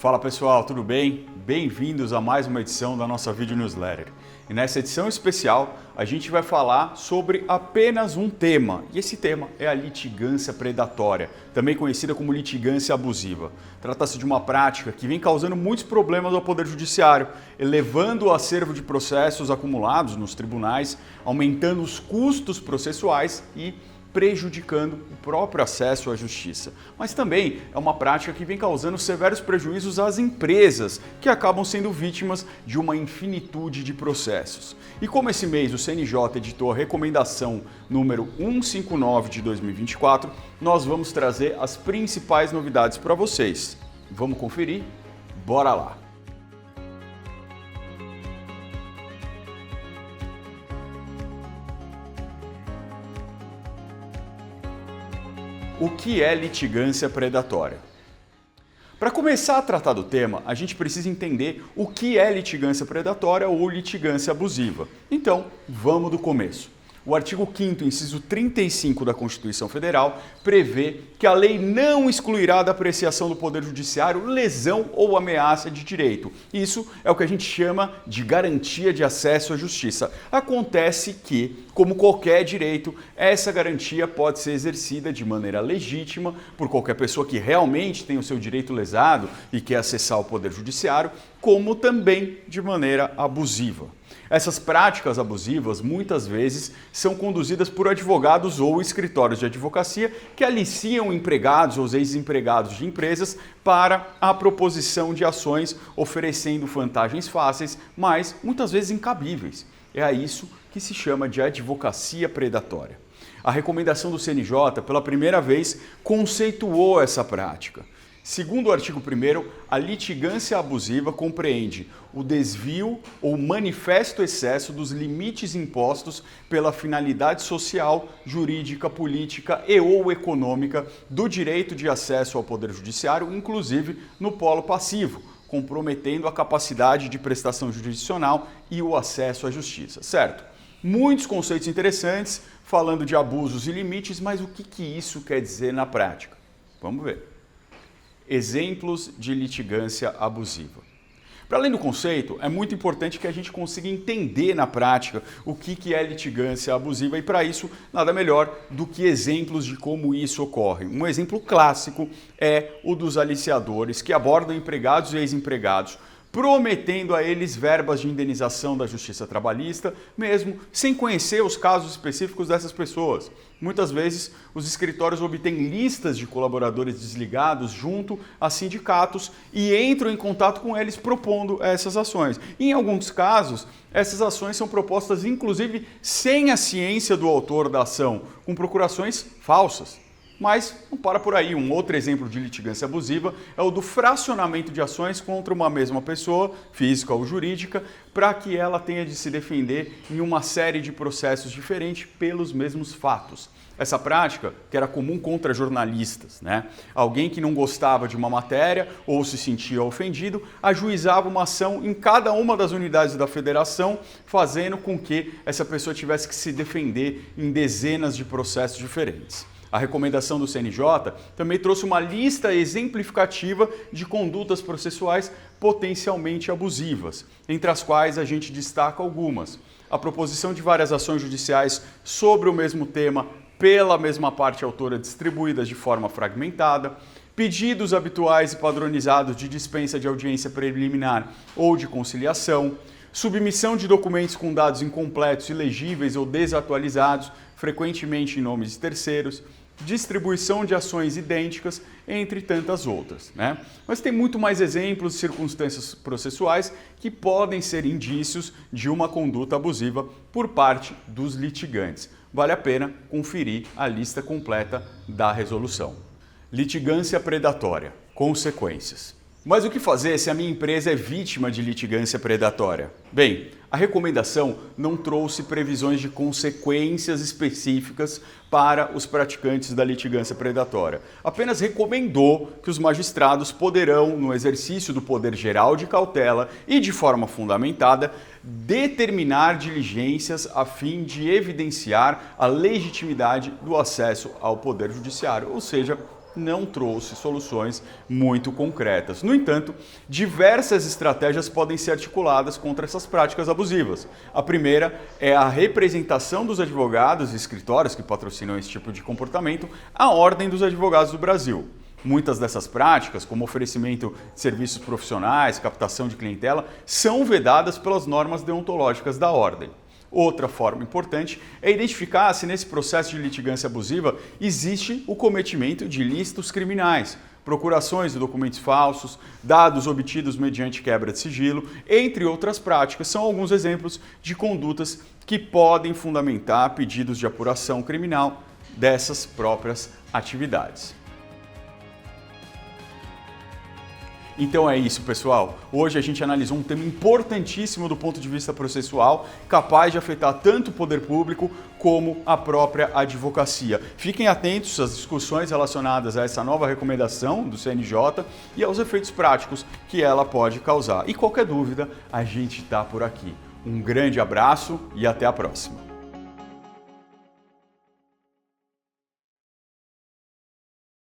Fala pessoal, tudo bem? Bem-vindos a mais uma edição da nossa Video Newsletter. E nessa edição especial a gente vai falar sobre apenas um tema, e esse tema é a litigância predatória, também conhecida como litigância abusiva. Trata-se de uma prática que vem causando muitos problemas ao Poder Judiciário, elevando o acervo de processos acumulados nos tribunais, aumentando os custos processuais e prejudicando o próprio acesso à justiça. Mas também é uma prática que vem causando severos prejuízos às empresas, que acabam sendo vítimas de uma infinitude de processos. E como esse mês o CNJ editou a recomendação número 159 de 2024, nós vamos trazer as principais novidades para vocês. Vamos conferir? Bora lá! O que é litigância predatória? Para começar a tratar do tema, a gente precisa entender o que é litigância predatória ou litigância abusiva. Então, vamos do começo. O artigo 5º, inciso 35 da Constituição Federal, prevê que a lei não excluirá da apreciação do Poder Judiciário lesão ou ameaça de direito. Isso é o que a gente chama de garantia de acesso à justiça. Acontece que, como qualquer direito, essa garantia pode ser exercida de maneira legítima por qualquer pessoa que realmente tem o seu direito lesado e quer acessar o Poder Judiciário, como também de maneira abusiva. Essas práticas abusivas muitas vezes são conduzidas por advogados ou escritórios de advocacia que aliciam empregados ou ex-empregados de empresas para a proposição de ações oferecendo vantagens fáceis, mas muitas vezes incabíveis. É a isso que se chama de advocacia predatória. A recomendação do CNJ, pela primeira vez, conceituou essa prática. Segundo o artigo 1º, a litigância abusiva compreende o desvio ou manifesto excesso dos limites impostos pela finalidade social, jurídica, política e ou econômica do direito de acesso ao Poder Judiciário, inclusive no polo passivo, comprometendo a capacidade de prestação jurisdicional e o acesso à justiça, certo? Muitos conceitos interessantes falando de abusos e limites, mas o que isso quer dizer na prática? Vamos ver. Exemplos de litigância abusiva. Para além do conceito, é muito importante que a gente consiga entender na prática o que é litigância abusiva e para isso nada melhor do que exemplos de como isso ocorre. Um exemplo clássico é o dos aliciadores que abordam empregados e ex-empregados, prometendo a eles verbas de indenização da justiça trabalhista, mesmo sem conhecer os casos específicos dessas pessoas. Muitas vezes, os escritórios obtêm listas de colaboradores desligados junto a sindicatos e entram em contato com eles propondo essas ações. Em alguns casos, essas ações são propostas inclusive sem a ciência do autor da ação, com procurações falsas. Mas não para por aí. Um outro exemplo de litigância abusiva é o do fracionamento de ações contra uma mesma pessoa, física ou jurídica, para que ela tenha de se defender em uma série de processos diferentes pelos mesmos fatos. Essa prática, que era comum contra jornalistas, Alguém que não gostava de uma matéria ou se sentia ofendido, ajuizava uma ação em cada uma das unidades da federação, fazendo com que essa pessoa tivesse que se defender em dezenas de processos diferentes. A recomendação do CNJ também trouxe uma lista exemplificativa de condutas processuais potencialmente abusivas, entre as quais a gente destaca algumas. A proposição de várias ações judiciais sobre o mesmo tema pela mesma parte autora distribuídas de forma fragmentada, pedidos habituais e padronizados de dispensa de audiência preliminar ou de conciliação, submissão de documentos com dados incompletos, ilegíveis ou desatualizados, frequentemente em nomes de terceiros, distribuição de ações idênticas, entre tantas outras. Mas tem muito mais exemplos de circunstâncias processuais que podem ser indícios de uma conduta abusiva por parte dos litigantes. Vale a pena conferir a lista completa da resolução. Litigância predatória. Consequências. Mas o que fazer se a minha empresa é vítima de litigância predatória? Bem, a recomendação não trouxe previsões de consequências específicas para os praticantes da litigância predatória. Apenas recomendou que os magistrados poderão, no exercício do poder geral de cautela e de forma fundamentada, determinar diligências a fim de evidenciar a legitimidade do acesso ao poder judiciário, ou seja, não trouxe soluções muito concretas. No entanto, diversas estratégias podem ser articuladas contra essas práticas abusivas. A primeira é a representação dos advogados e escritórios que patrocinam esse tipo de comportamento à Ordem dos Advogados do Brasil. Muitas dessas práticas, como oferecimento de serviços profissionais, captação de clientela, são vedadas pelas normas deontológicas da Ordem. Outra forma importante é identificar se nesse processo de litigância abusiva existe o cometimento de ilícitos criminais, procurações de documentos falsos, dados obtidos mediante quebra de sigilo, entre outras práticas. São alguns exemplos de condutas que podem fundamentar pedidos de apuração criminal dessas próprias atividades. Então é isso, pessoal. Hoje a gente analisou um tema importantíssimo do ponto de vista processual, capaz de afetar tanto o poder público como a própria advocacia. Fiquem atentos às discussões relacionadas a essa nova recomendação do CNJ e aos efeitos práticos que ela pode causar. E qualquer dúvida, a gente está por aqui. Um grande abraço e até a próxima.